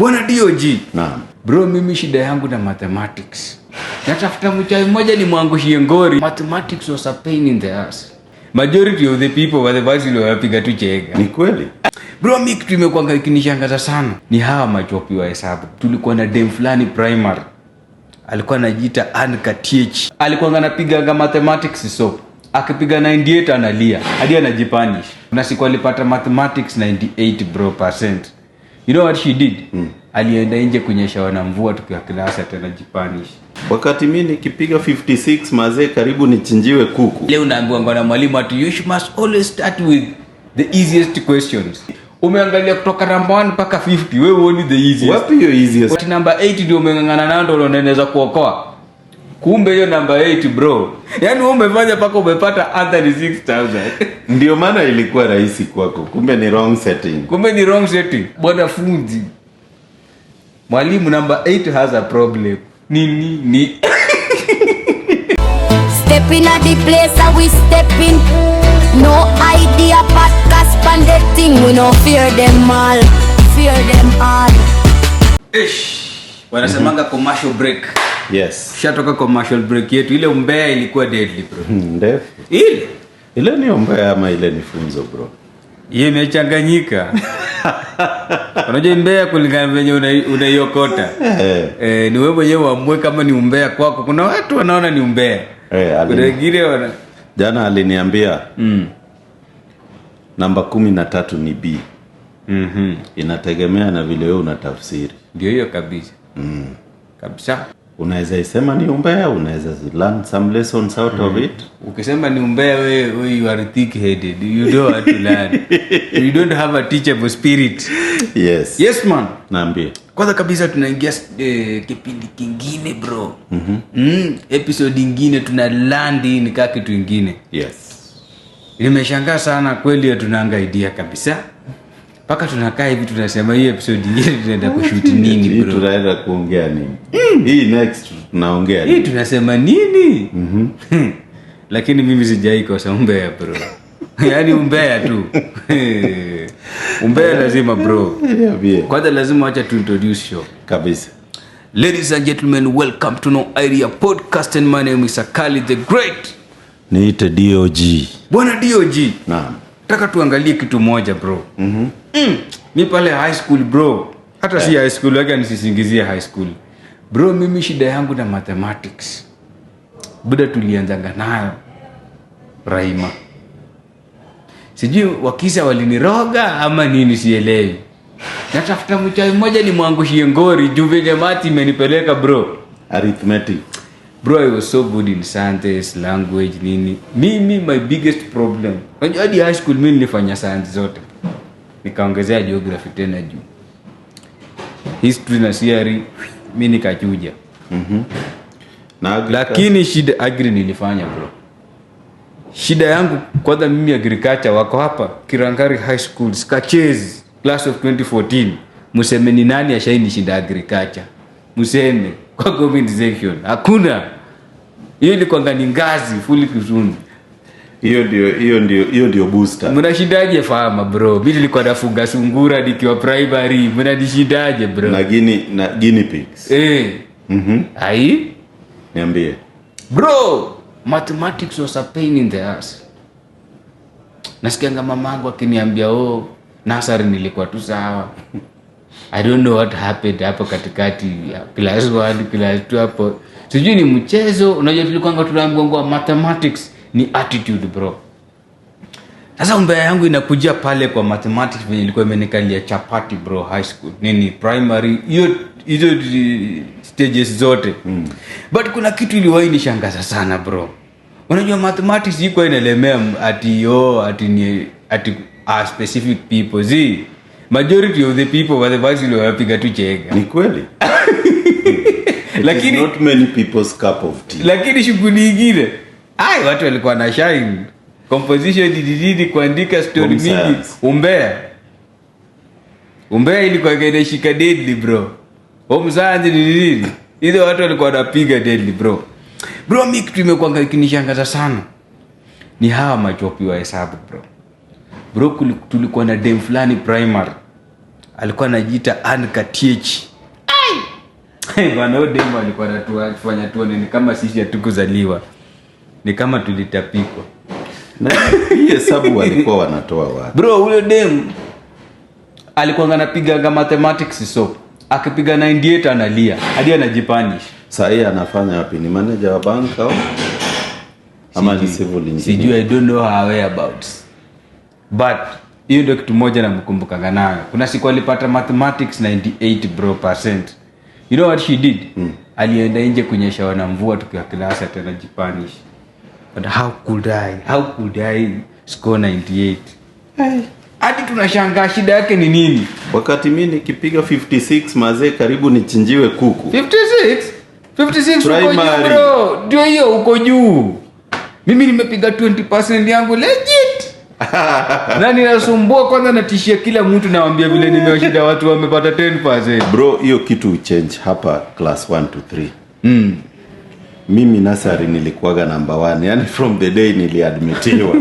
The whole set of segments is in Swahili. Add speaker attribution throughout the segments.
Speaker 1: Bwana DOG.
Speaker 2: Naam.
Speaker 1: Bro, mimi shida yangu na mathematics. Natafuta mchawi mmoja ni mwangushie ngori. Mathematics was a pain in the ass. Majority of the people wale basi wapiga tu chega.
Speaker 2: Ni kweli.
Speaker 1: Bro, mimi kitu imekuanga ikinishangaza sana ni hawa machopi wa hesabu. Tulikuwa na dem fulani primary. Alikuwa anajiita Anka TH. Alikuwa anapiga mathematics so. Akipiga 98 analia. Hadi anajipanish. Na siku alipata mathematics 98 bro percent. You know what she did? Alienda nje kunyesha wana mvua tukiwa klasi tena jipanish.
Speaker 2: Wakati mimi nikipiga 56 mazee karibu nichinjiwe kuku.
Speaker 1: Leo naambiwa ngona mwalimu atu you must always start with the easiest questions. Umeangalia kutoka number 1 mpaka 50, wewe uone the easiest.
Speaker 2: Wapi hiyo easiest?
Speaker 1: What number 8 ndio umengangana nayo ndio unaweza kuokoa. Kumbe hiyo number 8 bro. Yaani wewe umefanya paka umepata under 6000.
Speaker 2: Ndio maana ilikuwa rahisi kwako. Kumbe ni wrong setting.
Speaker 1: Bwana fundi. Mwalimu number 8 has a problem. Ni
Speaker 3: Step in at the place and we step in. No idea podcast pandetting. We no fear them all.
Speaker 1: Wanasemanga commercial break.
Speaker 2: Yes.
Speaker 1: Shatoka commercial break yetu. Ile umbea ilikuwa deadly bro.
Speaker 2: Ndefu. Ile ni umbea ama ile ni funzo bro?
Speaker 1: Yeye imechanganyika. Unajua umbea kulingana venye unaiokota. Ni wewe mwenyewe uamue kama ni umbea kwako. Kuna watu wanaona ni umbea. Kuna wengine
Speaker 2: jana aliniambia namba 13 ni B. Inategemea na vile wewe unatafsiri.
Speaker 1: Ndio hiyo kabisa. Kabisa.
Speaker 2: Unaweza isema ni umbea, unaweza learn some lessons out of it.
Speaker 1: Ukisema ni umbea wewe you are thick headed. You don't have to learn. You don't have a teachable spirit.
Speaker 2: Yes
Speaker 1: man.
Speaker 2: Naambia.
Speaker 1: Kwanza kabisa tunaingia kipindi kingine bro. Episode nyingine tuna land ni kama kitu kingine.
Speaker 2: Yes.
Speaker 1: Nimeshangaa sana kweli tunaanga idea kabisa. Paka tunakaa hivi tunasema hii episode nyingine tunaenda kushoot nini bro?
Speaker 2: Hii tunaenda kuongea nini? Hii next tunaongea
Speaker 1: nini? Hii tunasema nini? Lakini mimi sijai kosa umbea bro. Yaani umbea tu. Umbea lazima bro. Kwanza lazima acha tu introduce show.
Speaker 2: Kabisa.
Speaker 1: Ladies and gentlemen, welcome to No Idea Podcast and my name is Akali the Great.
Speaker 2: Niite DOG.
Speaker 1: Bwana DOG.
Speaker 2: Naam.
Speaker 1: Nataka tuangalie kitu moja bro. Mimi pale high school bro. Hata si high school wake nisisingizie high school. Bro, mimi shida yangu na mathematics. Buda tulianzanga nayo Raima. Sijui wakisa waliniroga ama nini sielewi. Natafuta mchawi mmoja ni mwangushie ngori juu venye mati imenipeleka bro.
Speaker 2: Arithmetic.
Speaker 1: Bro, I was so good in science, language, nini. Mimi my biggest problem. Unajua hadi high school mimi nilifanya science zote. Nikaongezea geography tena juu. History na CRE mimi nikachuja. Lakini shida agri nilifanya bro. Shida yangu kwanza mimi agriculture wako hapa Kirangari High School, Skachezi, class of 2014. Museme ni nani ashaini shida agriculture? Museme kwa comment section. Hakuna. Hiyo ni kwanga ni ngazi fully kizungu.
Speaker 2: Hiyo ndio booster.
Speaker 1: Mnashindaje farmer bro? Mimi nilikuwa nafuga sungura nikiwa primary. Mnanishindaje bro?
Speaker 2: Na guinea pigs.
Speaker 1: Ai?
Speaker 2: Niambie.
Speaker 1: Bro, mathematics was a pain in the ass. Nasikianga mamangu akiniambia nasari nilikuwa tu sawa. I don't know what happened hapo katikati class 1 class 2 hapo. Sijui ni mchezo, unajua tulikuwa tunaambiwa mathematics ni attitude bro. Sasa umbea yangu inakujia pale kwa mathematics venye ilikuwa imenikalia chapati bro high school. Nini primary, hizo stages zote. But kuna kitu iliwahi nishangaza sana bro. Unajua mathematics iko inalemea ati specific people. Majority of the people wale basi wapiga tu chega.
Speaker 2: Ni kweli.
Speaker 1: Lakini
Speaker 2: not many people's cup of tea.
Speaker 1: Lakini shughuli nyingine watu walikuwa na shine. Composition dididi kuandika story mingi. Umbea ilikuwa inashika deadly bro. Mzazi dididi. Hizo watu walikuwa wanapiga deadly bro. Bro, mimi kitu imekuanga ikinishangaza sana ni hawa machopi wa hesabu bro. Bro, tulikuwa na dem fulani primary. alikuwa anajiita Ankatiech. Bwana demo alikuwa anatufanya tuone ni kama sisi hatukuzaliwa. Ni kama tulitapikwa.
Speaker 2: Na hii hesabu walikuwa wanatoa wapi?
Speaker 1: Bro, huyo demo alikuwa anapiga mathematics so akipiga 98 analia. Hadi anajipanish.
Speaker 2: Sasa yeye anafanya wapi? Ni manager wa bank au ama ni civil engineer? Sijui,
Speaker 1: I don't know her whereabouts. But hiyo ndio kitu moja namkumbukanga nayo. Kuna siku alipata mathematics 98 bro %. You know what she did? Alienda nje kunyesha wana mvua tukiwa class tena jipanish. But how could I score 98? Hadi tunashangaa shida yake ni nini?
Speaker 2: Wakati mimi nikipiga 56 mazee karibu nichinjiwe kuku.
Speaker 1: 56 uko juu bro. Ndio hiyo uko juu. Mimi nimepiga 20% yangu legit. Na ninasumbua kwanza natishia kila mtu nawaambia vile nimewashinda watu wamepata 10%.
Speaker 2: Bro, hiyo kitu change hapa class 1 to 3. Mimi nasari nilikuwaga number 1. Yani from the day niliadmitiwa.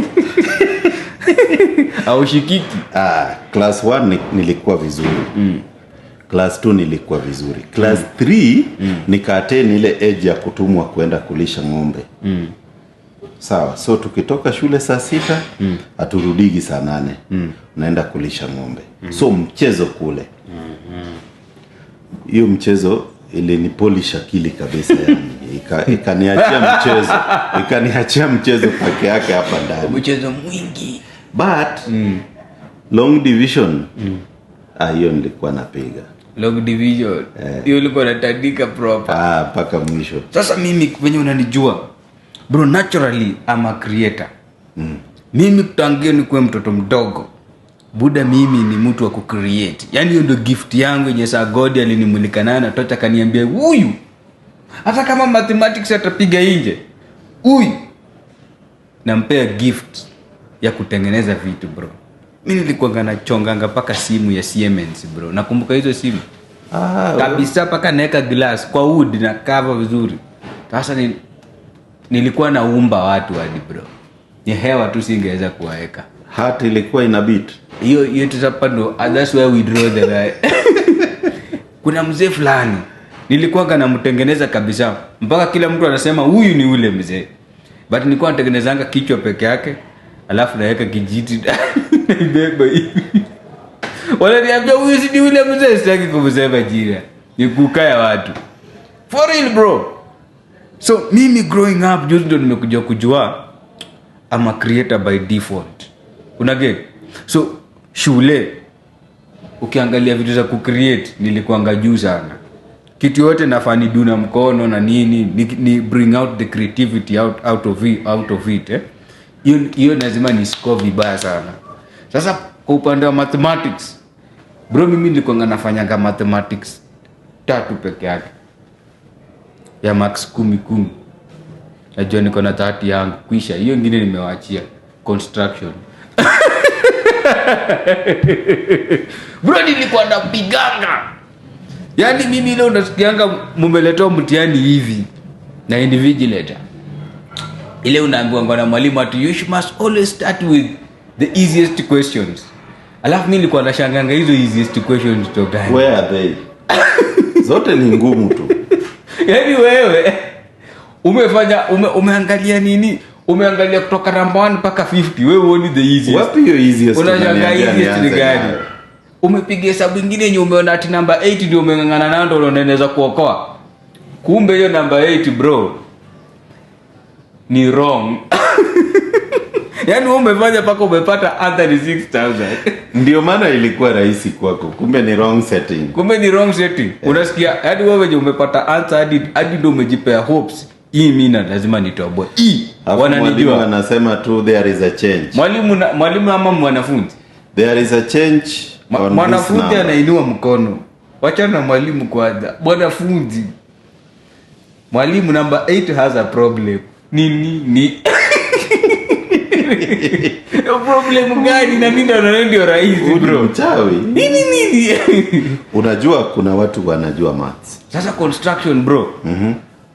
Speaker 1: Au shikiki.
Speaker 2: Class 1 nilikuwa vizuri. Class 2 nilikuwa vizuri. Class 3 nikaateni ile age ya kutumwa kwenda kulisha ng'ombe. Sawa, so tukitoka shule saa 6 aturudigi saa 8. Naenda kulisha ng'ombe. So mchezo kule. Hiyo mchezo ilinipolish akili kabisa yani. Ikaniachia mchezo peke yake hapa ndani.
Speaker 1: Mchezo mwingi.
Speaker 2: But long division hiyo nilikuwa napiga.
Speaker 1: Long division. Hiyo ulikuwa unatandika proper.
Speaker 2: Paka mwisho.
Speaker 1: Sasa mimi wenye unanijua bro, naturally I'm a creator. Mimi kutangia ni kuwa mtoto mdogo. Buda mimi ni mtu wa kucreate. Yaani hiyo ndio gift yangu yenye saa God alinimulika nayo na tota kaniambia huyu hata kama mathematics atapiga nje, huyu nampea gift ya kutengeneza vitu bro. Mimi nilikuwa nachonganga paka simu ya Siemens bro. Nakumbuka hizo simu. Kabisa paka naeka glass kwa wood na cover vizuri. Sasa nilikuwa naumba watu hadi bro. Ni hewa tu singeweza kuwaeka.
Speaker 2: Hata ilikuwa ina beat.
Speaker 1: Hiyo tutapando, that's where we draw the line. Kuna mzee fulani nilikuwa namtengeneza kabisa. Mpaka kila mtu anasema huyu ni ule mzee. But nilikuwa natengenezanga kichwa peke yake, alafu naweka kijiti naibeba hivi. Wananiambia huyu si ni ule mzee, sitaki kumsema jina. Ni kukaya watu. For real bro. So mimi growing up just ndio nimekuja kujua I'm a creator by default. Unaget? So shule ukiangalia vitu za kucreate nilikuanga juu sana. Kitu yote nafani duna mkono na nini ni bring out the creativity out of it. Hiyo lazima ni score vibaya sana. Sasa kwa upande wa mathematics bro, mimi nilikuwa nafanyanga mathematics 3 peke yake. Ya max 10. Najua niko na 30 yangu kwisha. Hiyo nyingine nimewaachia construction. Bro, nilikuwa napiganga. Yaani mimi leo nasikianga mumeletea mtihani hivi na individualator. Ile unaambiwa ngona mwalimu atu you must always start with the easiest questions. Alafu mimi nilikuwa nashanganga hizo easiest questions to gani.
Speaker 2: Where are they? Zote ni ngumu tu.
Speaker 1: Yaani wewe umeangalia nini? Umeangalia kutoka number 1 mpaka 50. Wewe uone the easiest.
Speaker 2: Wapi hiyo easiest?
Speaker 1: Unashangaa easiest ni gani? Umepiga hesabu nyingine yenye umeona ati number 8 ndio umengangana nayo ndio unaweza kuokoa. Kumbe hiyo number 8 bro ni wrong. Yaani wewe umefanya paka umepata answer 6000.
Speaker 2: Ndio maana ilikuwa rahisi kwako. Kumbe ni wrong setting.
Speaker 1: Unasikia hadi wewe je umepata answer hadi ndio umejipea hopes. Hii mimi lazima nitoboe.
Speaker 2: Wananijua. Mwalimu anasema tu there is a change.
Speaker 1: Mwalimu ama mwanafunzi?
Speaker 2: There is a change.
Speaker 1: Mwanafunzi anainua mkono. Wacha na mwalimu kwanza. Mwanafunzi. Mwalimu number 8 has a problem. Nini? Problem gani? Na mimi ndo ndio rahisi bro.
Speaker 2: Mchawi.
Speaker 1: Nini?
Speaker 2: Unajua kuna watu wanajua maths.
Speaker 1: Sasa construction bro.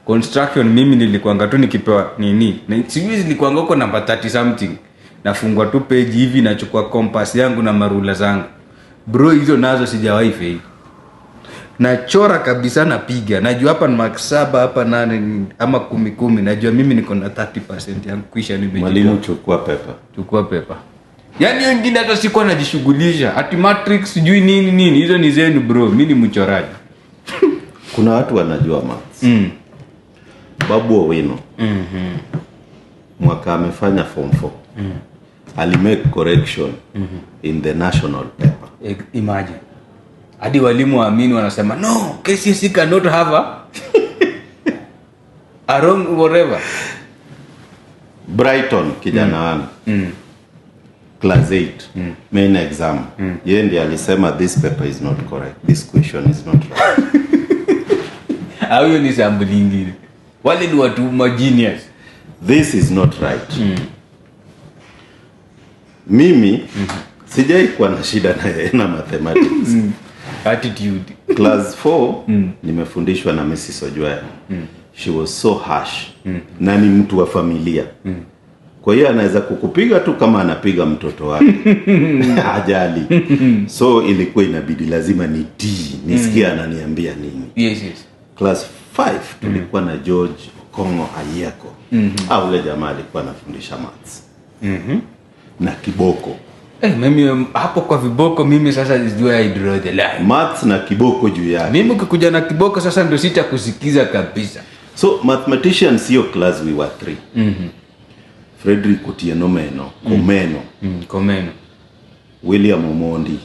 Speaker 1: Construction mimi nilikuanga tu nikipewa nini? Na sijui nilikuanga huko number 30 something. Nafungua tu page hivi nachukua compass yangu na marula zangu. Bro, hizo nazo sijawahi fail. Nachora kabisa, napiga. Najua hapa ni mark 7, hapa 8 ama 10. Najua mimi niko na 30% yangu kisha nimejua.
Speaker 2: Mwalimu chukua pepa.
Speaker 1: Yaani hiyo nyingine hata sikuwa najishughulisha. Ati matrix sijui nini. Hizo ni zenu bro. Mimi ni mchoraji.
Speaker 2: Kuna watu wanajua maths. Babu Owino. Mwaka amefanya form 4. Alimake correction in the national paper.
Speaker 1: Imagine. Hadi walimu waamini wanasema no, KCSE cannot have a wrong whatever.
Speaker 2: Brighton kijana wangu. Class 8 main exam. Yeye ndiye alisema this paper is not correct. This question is not right.
Speaker 1: Hiyo ni sample nyingine. Wale ni watu genius.
Speaker 2: This is not right. Mimi sijai kuwa na shida na mathematics.
Speaker 1: Attitude.
Speaker 2: Class 4 nimefundishwa na Mrs. Ojwaya. She was so harsh. Na ni mtu wa familia. Kwa hiyo anaweza kukupiga tu kama anapiga mtoto wake. Ajali. So ilikuwa inabidi lazima nisikie ananiambia nini.
Speaker 1: Yes.
Speaker 2: Class 5 tulikuwa na George Kongo Ayeko. Ule jamaa alikuwa anafundisha maths. Na kiboko.
Speaker 1: Mimi hapo kwa viboko mimi sasa is where I draw the line.
Speaker 2: Maths na kiboko juu yake.
Speaker 1: Mimi ukikuja na kiboko sasa ndio sitakusikiza kabisa.
Speaker 2: So mathematicians sio class we were 3. Frederick Otieno Meno, Komeno. William Omondi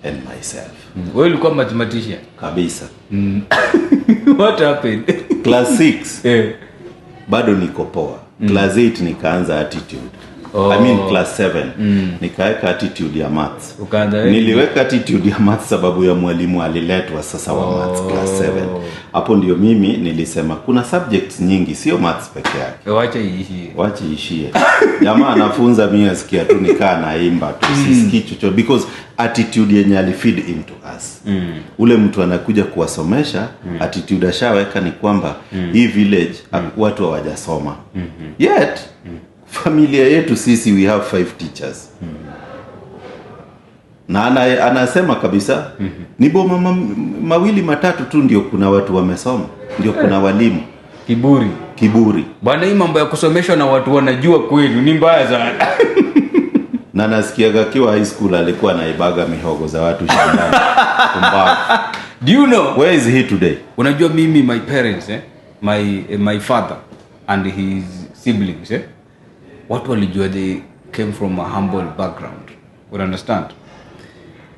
Speaker 2: and myself.
Speaker 1: Wewe ulikuwa mathematician
Speaker 2: Kabisa.
Speaker 1: What happened?
Speaker 2: Class 6. Bado niko poa. Class 8 nikaanza attitude. Class 7 nikaweka attitude ya maths. Niliweka attitude ya maths sababu ya mwalimu aliletwa sasa wa maths class 7. Hapo ndio mimi nilisema kuna subjects nyingi sio maths peke yake. Wacha iishie. Jamaa anafunza mimi asikia tu nikaa naimba tu sisikii chochote because attitude yenye alifeed into us. Ule mtu anakuja kuwasomesha attitude ashaweka ni kwamba hii village watu hawajasoma. Yet familia yetu sisi we have 5 teachers. Na anasema kabisa ni boma mawili matatu tu ndio kuna watu wamesoma, ndio kuna walimu. Kiburi.
Speaker 1: Bwana, hii mambo ya kusomeshwa na watu wanajua kweli ni mbaya sana.
Speaker 2: Na nasikiaga kiwa high school alikuwa anaibaga mihogo za watu shambani.
Speaker 1: Do you know
Speaker 2: where is he today?
Speaker 1: Unajua mimi my parents my father and his siblings watu walijua they came from a humble background. You understand?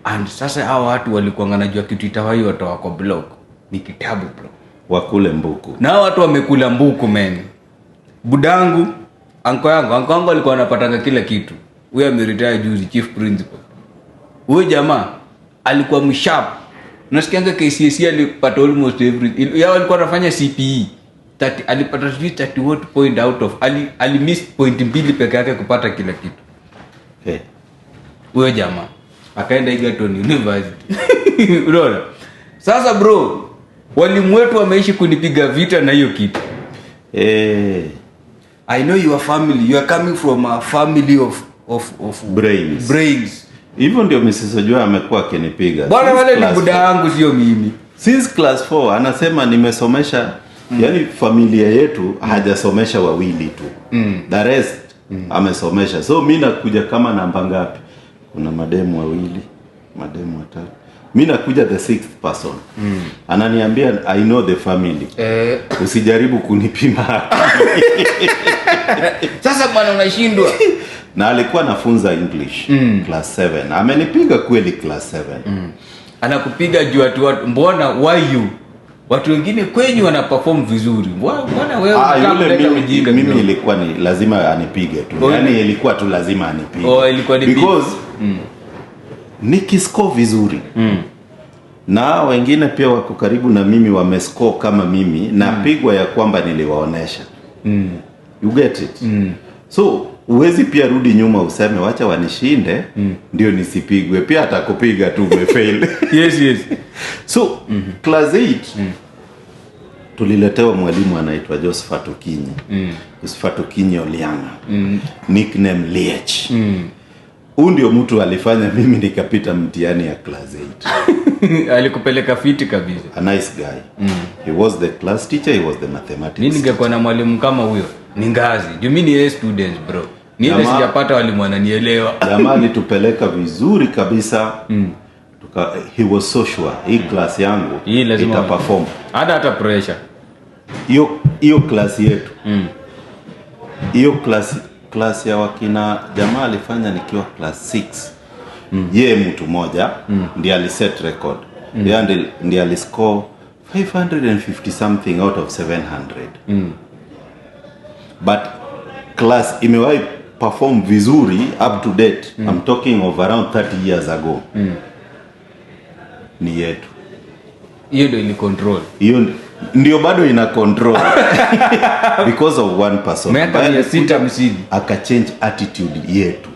Speaker 1: And sasa hao watu walikuwa wanajua kitu itawai watu wako blog ni kitabu bro.
Speaker 2: Wakule mbuku.
Speaker 1: Na watu wamekula mbuku men. Budangu, anko yangu alikuwa anapatanga kila kitu. Huyo ameretire juzi chief principal. Huyo jamaa alikuwa msharp. Unasikianga KCSE alipata almost everything. Yao alikuwa anafanya CPE. Alipata 30 point out of alimiss point 2 peke yake kupata kila kitu. Huyo jamaa akaenda Egerton University. Unaona? Sasa bro, walimu wetu wameishi kunipiga vita na hiyo kitu. I know your family, you are coming from a family of brains.
Speaker 2: Hivyo ndio Mrs. Ojwaya amekuwa akinipiga.
Speaker 1: Bwana wale ni buda yangu sio mimi.
Speaker 2: Since class 4 anasema nimesomesha yani familia yetu hajasomesha wawili tu. The rest amesomesha. So mimi nakuja kama namba ngapi? Kuna mademu wawili, mademu watatu. Mimi nakuja the 6th person. Ananiambia I know the family. Usijaribu kunipima.
Speaker 1: Sasa bwana unashindwa.
Speaker 2: Na alikuwa anafunza English class 7. Amenipiga kweli class 7.
Speaker 1: Anakupiga juu watu mbona why you? Watu wengine kwenyu wana perform vizuri. Mbona wewe unataka mjinga?
Speaker 2: Mimi ilikuwa ni lazima anipige tu. Yaani ilikuwa tu lazima anipige.
Speaker 1: Ilikuwa ni
Speaker 2: because nikiscore vizuri. Na wengine pia wako karibu na mimi wamescore kama mimi na pigwa ya kwamba niliwaonesha. You get it? So uwezi pia rudi nyuma useme wacha wanishinde ndio nisipigwe. Pia atakupiga tu umefail.
Speaker 1: Yes.
Speaker 2: So class 8 tuliletewa mwalimu anaitwa Josephat Okinyi. Josephat Okinyi Olianga. Nickname Liech. Huyu ndio mtu alifanya mimi nikapita mtihani ya class 8.
Speaker 1: Alikupeleka fiti kabisa.
Speaker 2: A nice guy. He was the class teacher, he was the mathematics.
Speaker 1: Mimi ningekuwa na mwalimu kama huyo, ni ngazi. Juu mimi ni students bro. Ni ile sijapata walimu wananielewa.
Speaker 2: Jamaa alitupeleka vizuri kabisa. He was so sure hii class yangu ita perform.
Speaker 1: Hata pressure.
Speaker 2: Hiyo class yetu. Hiyo class ya wakina jamaa alifanya nikiwa class 6. Yeye mtu moja ndiye aliset record. Yeye ndiye aliscore 550 something out of 700. But class imewahi perform vizuri up to date. I'm talking of around 30 years ago. Ni yetu.
Speaker 1: Hiyo ndio ili control.
Speaker 2: Hiyo ndio bado ina control. Because of one person.
Speaker 1: Miaka ya 6 msidi
Speaker 2: aka change attitude yetu.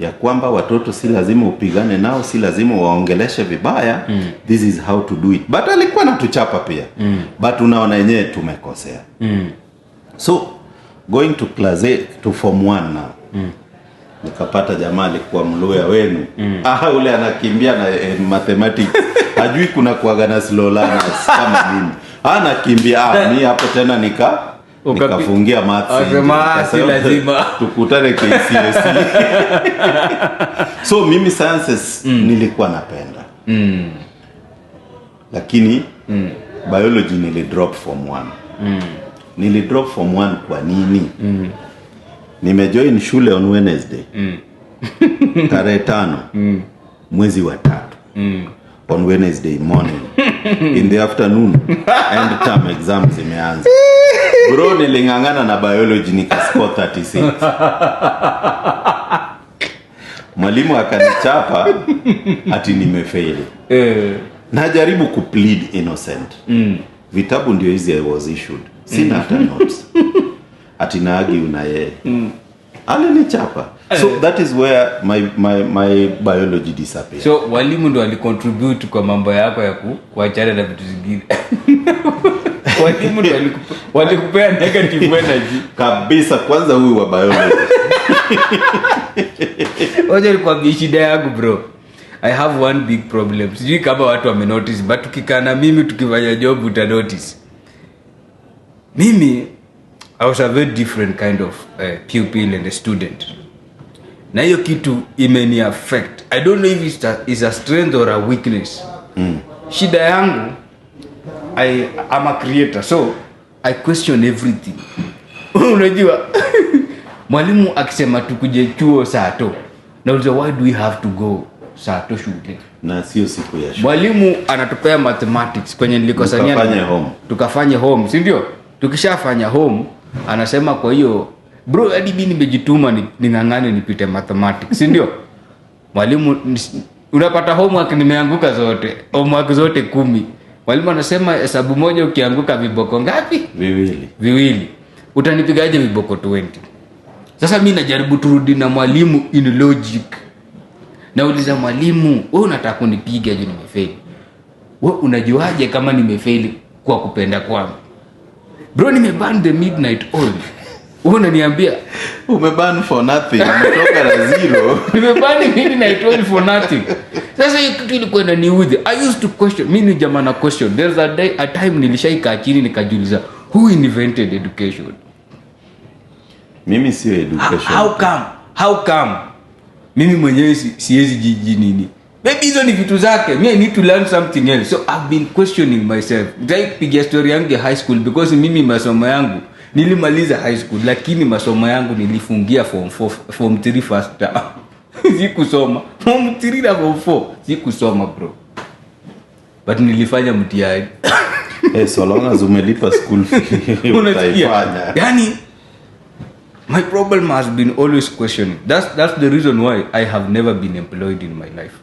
Speaker 2: Ya kwamba watoto si lazima upigane nao, si lazima waongeleshe vibaya. This is how to do it. But alikuwa anatuchapa pia. But unaona yenyewe tumekosea. So going to class 8 to form 1 now. Nikapata jamaa alikuwa mluya wenu. Ule anakimbia na mathematics. Hajui kuna kuaga na slow learners kama mimi. Anakimbia mimi hapo tena nikafungia maths.
Speaker 1: Si lazima
Speaker 2: tukutane KCSE. So mimi sciences nilikuwa napenda. Lakini biology nilidrop form 1. Nilidrop form 1 kwa nini? Nimejoin shule on Wednesday. Tarehe 5 mwezi wa 3. On Wednesday morning. In the afternoon end term exams zimeanza. Bro, nilingangana na biology nikascore 36. Mwalimu akanichapa ati nimefail. Najaribu kuplead innocent. Vitabu ndio hizi I was issued. Sina hata notes. Ati naagi una yeye. Alinichapa. So that is where my biology disappeared.
Speaker 1: So walimu ndo alicontribute kwa mambo yako ya kuachana na vitu zingine. Walimu ndo walikupea negative energy
Speaker 2: kabisa. Kwanza huyu wa biology.
Speaker 1: Oje ni shida yangu bro. I have one big problem. Sijui kama watu wame notice, but tukikaa na mimi tukifanya job uta notice. Mimi I was a very different kind of pupil and a student. Na hiyo kitu imeni affect. I don't know if it's a strength or a weakness. Shida yangu, I'm a creator, so I question everything. Unajua, mwalimu akisema tukuje chuo saa to, nauliza why do we have to go saa to shule?
Speaker 2: Na sio siku ya shule.
Speaker 1: Mwalimu anatupea mathematics kwenye nilikosania tukafanye home, si ndio? Tukishafanya home anasema kwa hiyo bro hadi mimi nimejituma ningangane nipite mathematics, si ndio? Mwalimu unapata homework nimeanguka zote, homework zote 10. Mwalimu anasema hesabu moja ukianguka viboko ngapi? Viwili. Utanipigaje viboko 20? Sasa mimi najaribu turudi na mwalimu in logic. Nauliza mwalimu, wewe unataka kunipiga je nimefail? Wewe unajuaje kama nimefail kwa kupenda kwangu? Bro, nimeban the midnight oil. Wewe unaniambia
Speaker 2: umeban for nothing. Umetoka na zero.
Speaker 1: Nimeban the midnight oil for nothing. Sasa hiyo kitu ilikuwa inaniudhi. I used to question. Mimi jamaa na question. There's a time nilishaika chini nikajiuliza, who invented education?
Speaker 2: Mimi sio education.
Speaker 1: How come? Mimi mwenyewe siwezi jiji nini. Maybe hizo ni vitu zake. I need to learn something else. So I've been questioning myself. Pigia story yangu ya high school because mimi masomo yangu nilimaliza high school lakini masomo yangu nilifungia form 3 first term. Sikusoma. Form 3 na form 4 sikusoma bro. But nilifanya mtihani.
Speaker 2: So long as umelipa school fee utaifanya.
Speaker 1: Yani my problem has been always questioning. That's the reason why I have never been employed in my life.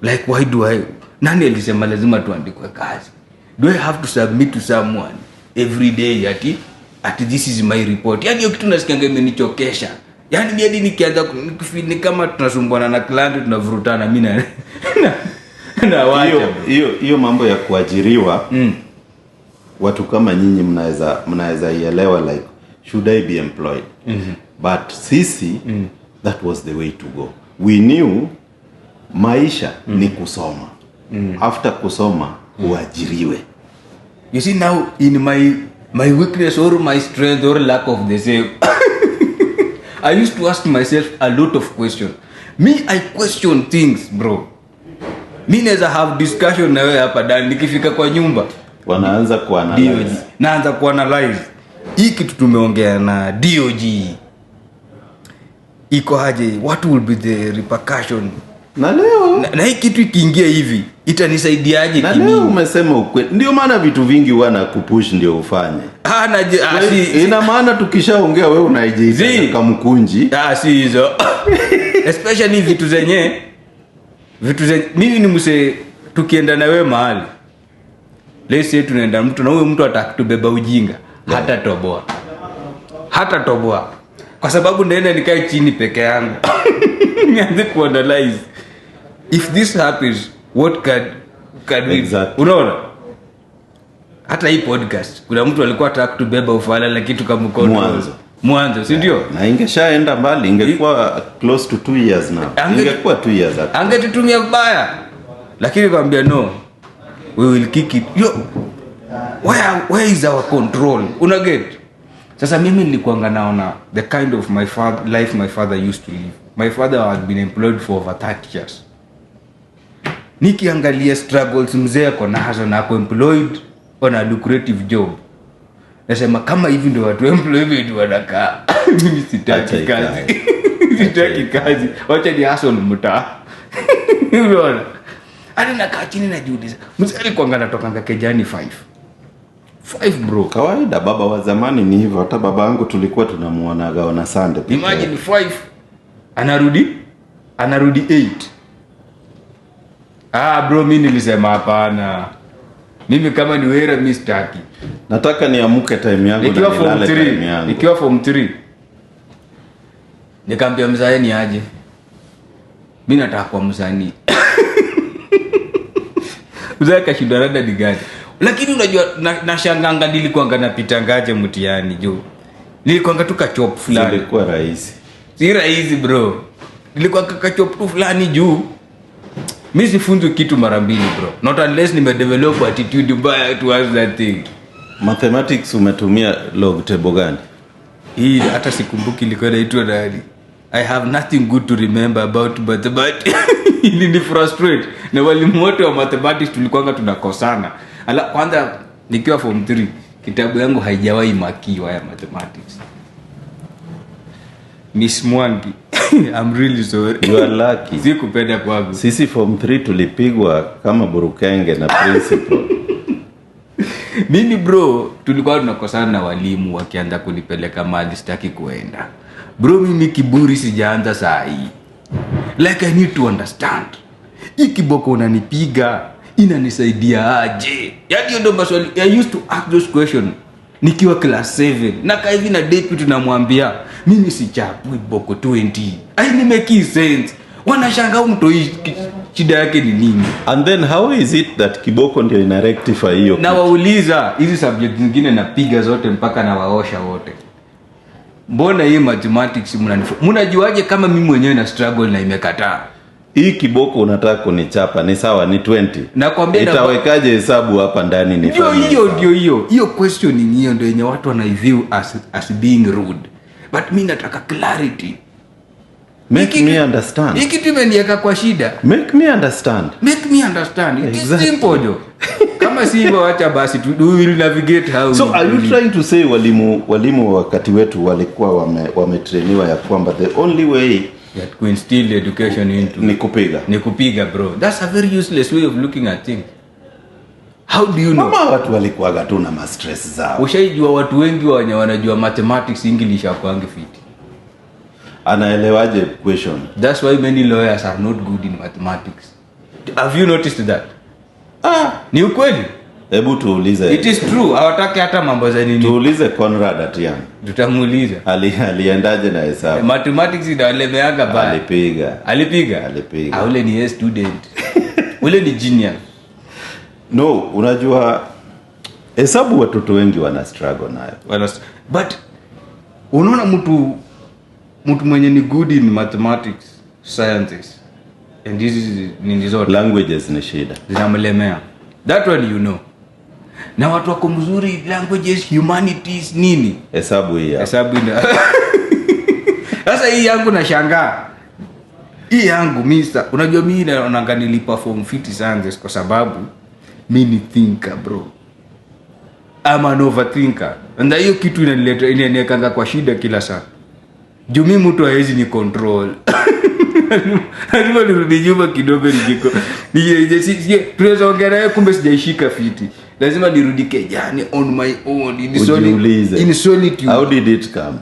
Speaker 1: Like why do nani alisema lazima tuandikwe kazi? Do I have to submit to someone every day ati this is my report? Yani hiyo kitu nasikianga imenichokesha. Yani mimi hadi nikianza ni kama tunasumbuana na client tunavurutana mimi na wacha.
Speaker 2: Hiyo mambo ya kuajiriwa watu kama nyinyi mnaweza ielewa like should I be employed? But sisi that was the way to go. We knew maisha ni kusoma. After kusoma uajiriwe.
Speaker 1: You see, now in my weakness or my strength or lack of the same, I used to ask myself a lot of questions. Me, I question things, bro. Mi naweza have discussion na wewe hapa ndani, nikifika kwa nyumba
Speaker 2: wanaanza kuanalyze.
Speaker 1: Naanza kuanalyze. Hii kitu tumeongea na DOG iko aje? What will be the repercussion?
Speaker 2: Na leo
Speaker 1: na hii kitu ikiingia hivi itanisaidiaje
Speaker 2: kimi? Na leo umesema ukweli. Ndio maana vitu vingi wana kupush ndio ufanye. Ina maana tukishaongea wewe unaijiza kama mkunji.
Speaker 1: Si hizo. Especially vitu zenye mimi ni mse tukienda na wewe mahali. Let's say tunaenda mtu na huyo mtu atakutubeba ujinga. Hata toboa. Kwa sababu ndaenda nikae chini peke yangu. Nianze kuanalyze. If this happens, what can we do? Unaona? Hata hii podcast kuna mtu alikuwa anataka kutubeba ufala lakini tukamcontrol. Mwanzo, si ndio?
Speaker 2: Na ingeshaenda mbali, ingekuwa close to 2 years now. Ingekuwa 2 years hata.
Speaker 1: Angetutumia vibaya. Lakini kaambia no. We will kick it. Yo. Where is our control? Una get? Sasa mimi nilikuanga naona the kind of life my father used to live. My father had been employed for over 30 years. Nikiangalia struggles mzee ako nazo na ako employed on a lucrative job. Nasema kama hivi ndio watu employment wanakaa. Mimi sitaki kazi. Sitaki kazi. Wacha ni hustle mtaa. Unaona? Hadi nakaa chini najiuliza. Mzee alikuwa anatoka Kejani 5 bro.
Speaker 2: Kawaida baba wa zamani ni hivyo. Hata baba yangu tulikuwa tunamuonaga on Sunday.
Speaker 1: Imagine 5 anarudi 8. Bro, mimi nilisema hapana. Mimi kama ni wera mimi sitaki.
Speaker 2: Nataka niamke time yangu na nilale time yangu.
Speaker 1: Nikiwa form 3. Nikamwambia mzae ni aje. Mimi nataka kuwa msanii. Mzae kashindana ni gani? Lakini unajua nashanganga nilikuwa napitangaje mtihani juu. Nilikuwa tu kachop fulani.
Speaker 2: Ilikuwa rahisi.
Speaker 1: Si rahisi bro. Nilikuwa kachop tu fulani juu. Mimi sifunzwi kitu mara mbili bro. Not unless nimedevelop attitude mbaya towards that thing.
Speaker 2: Mathematics umetumia log table gani?
Speaker 1: Hii hata sikumbuki ilikuwa inaitwa nani. I have nothing good to remember about mathematics. Ili ni frustrate. Na walimu wote wa mathematics tulikuwa tunakosana. Kwanza nikiwa form 3 kitabu yangu haijawahi makiwa ya mathematics. Miss Mwangi, I'm really sorry.
Speaker 2: You are lucky.
Speaker 1: Sikupenda kwangu.
Speaker 2: Sisi form 3 tulipigwa kama burukenge na principal.
Speaker 1: Mimi bro, tulikuwa tunakosana na walimu wakianza kunipeleka mahali sitaki kuenda. Bro, mimi kiburi sijaanza saa hii. Like I need to understand. Hii kiboko unanipiga inanisaidia aje? Yaani ndio maswali I used to ask those questions nikiwa class 7. Na kaa hivi na date tunamwambia mimi sichapui boko 20. Ni make sense. Wanashangaa mtu shida yake ni nini?
Speaker 2: And then how is it that kiboko ndio ina rectify hiyo?
Speaker 1: Na wauliza hizi subject zingine napiga zote mpaka na waosha wote. Mbona hii mathematics mnajuaje kama mimi mwenyewe na struggle na imekataa?
Speaker 2: Hii kiboko unataka kunichapa ni sawa ni 20.
Speaker 1: Nakwambia
Speaker 2: itawekaje hesabu hapa ndani ni
Speaker 1: fanya? Hiyo questioning hiyo ndio yenye watu wanaiview as being rude. But mimi nataka clarity.
Speaker 2: Make me understand.
Speaker 1: Hiki tumeniweka kwa shida.
Speaker 2: Make me understand.
Speaker 1: It is simple jo. Kama si hivyo acha basi we will navigate how.
Speaker 2: So are you trying to say walimu wakati wetu walikuwa wametrainiwa ya kwamba the only way
Speaker 1: that to instill education into
Speaker 2: ni kupiga
Speaker 1: bro? That's a very useless way of looking at things. How do you know?
Speaker 2: Mama watu walikuwa tu na ma stress zao.
Speaker 1: Ushaijua watu wengi wanajua mathematics English hawaangi fit.
Speaker 2: Anaelewaje question?
Speaker 1: That's why many lawyers are not good in mathematics. Have you noticed that? Ni ukweli.
Speaker 2: Hebu tuulize.
Speaker 1: It is true. Hawataki hata mambo za nini.
Speaker 2: Tuulize Conrad Atiang.
Speaker 1: Tutamuuliza.
Speaker 2: Aliendaje na hesabu?
Speaker 1: Mathematics ndio alemeanga baya. Alipiga. Ule ni a student. Ule ni genius.
Speaker 2: No, unajua hesabu watoto wengi wana struggle nayo.
Speaker 1: But unaona mtu mtu mwenye ni good in mathematics, sciences and this is nini zote
Speaker 2: languages ni shida,
Speaker 1: zinamlemea. That one you know. Na watu wako mzuri languages, humanities, nini?
Speaker 2: Hesabu hii.
Speaker 1: Hesabu ina. Sasa hii yangu nashangaa. Hii yangu mister, unajua mimi naona nilipa form fit sciences kwa sababu mimi ni thinker bro. I'm an overthinker. Na hiyo kitu inaniweka kwa shida kila saa. Juu mimi mtu hawezi ni control. Lazima nirudi nyuma kidogo nijiko. Tunaweza ongea naye kumbe sijaishika fiti. Lazima nirudi kejani on my own in solitude.
Speaker 2: How did it come?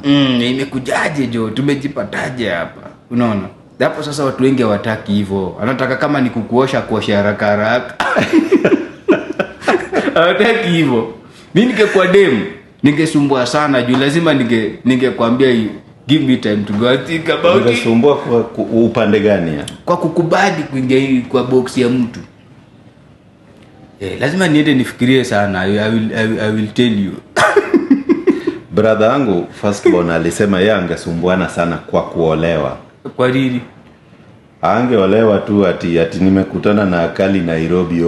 Speaker 1: Imekujaje jo? Tumejipataje hapa? Unaona? Hapo sasa watu wengi hawataki hivyo. Anataka kama ni kuosha haraka haraka. Hawataki hivyo. Mimi ningekuwa dem, ningesumbua sana juu lazima ningekwambia give me time to go think about it.
Speaker 2: Ungesumbua kwa upande gani ya?
Speaker 1: Kwa kukubali kuingia kwa box ya mtu. Lazima niende nifikirie sana. I will tell you.
Speaker 2: Brother yangu firstborn alisema yeye angesumbuana sana kwa kuolewa.
Speaker 1: Kwa nini?
Speaker 2: Angeolewa tu ati nimekutana na akali Nairobi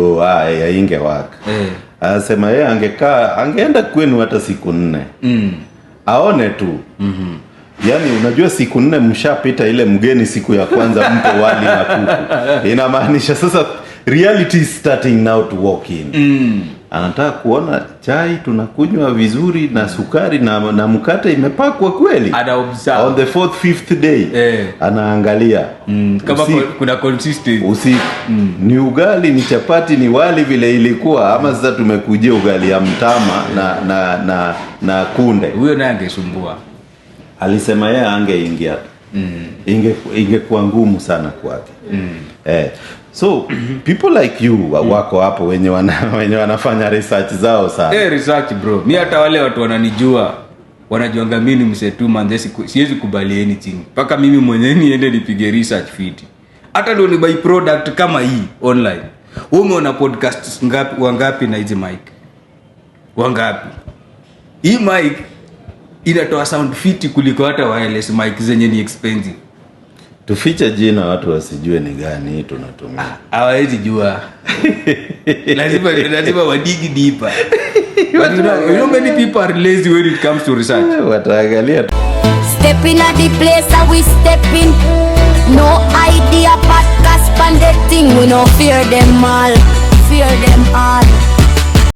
Speaker 2: ingewaka. Anasema yeye angeenda kwenu hata siku 4. Aone tu. Yaani unajua siku 4 mshapita ile mgeni siku ya kwanza mpo wali na kuku. Inamaanisha sasa reality is starting now to walk in. Anataka kuona chai tunakunywa vizuri na sukari na mkate imepakwa kweli.
Speaker 1: Ana observe.
Speaker 2: On the 4th 5th day. Anaangalia.
Speaker 1: Kama kuna consistency.
Speaker 2: Ni ugali, ni chapati, ni wali vile ilikuwa ama sasa tumekujia ugali ya mtama na kunde.
Speaker 1: Huyo naye angesumbua.
Speaker 2: Alisema yeye angeingia. Ingekuwa ngumu sana kwake. So people like you wako hapo wenye wanafanya research zao sana.
Speaker 1: Research bro. Mimi hata wale watu wananijua. Wanajuanga mimi msetu manze siwezi kubali anything. Paka mimi mwenyewe niende nipige research fit. Hata ndio ni by product kama hii online. Wewe umeona podcast wangapi na hizi mic? Wangapi? Hii mic inatoa sound fit kuliko hata wireless mic zenye ni expensive.
Speaker 2: Tufiche jina watu wasijue ni gani tunatumia.
Speaker 1: Hawezi jua. lazima wadigi deeper. But you know many people are lazy when it comes to research.
Speaker 2: Wataangalia.
Speaker 3: Step in at the place and we step in. No idea podcast pandit thing. We no fear them all. Fear them all.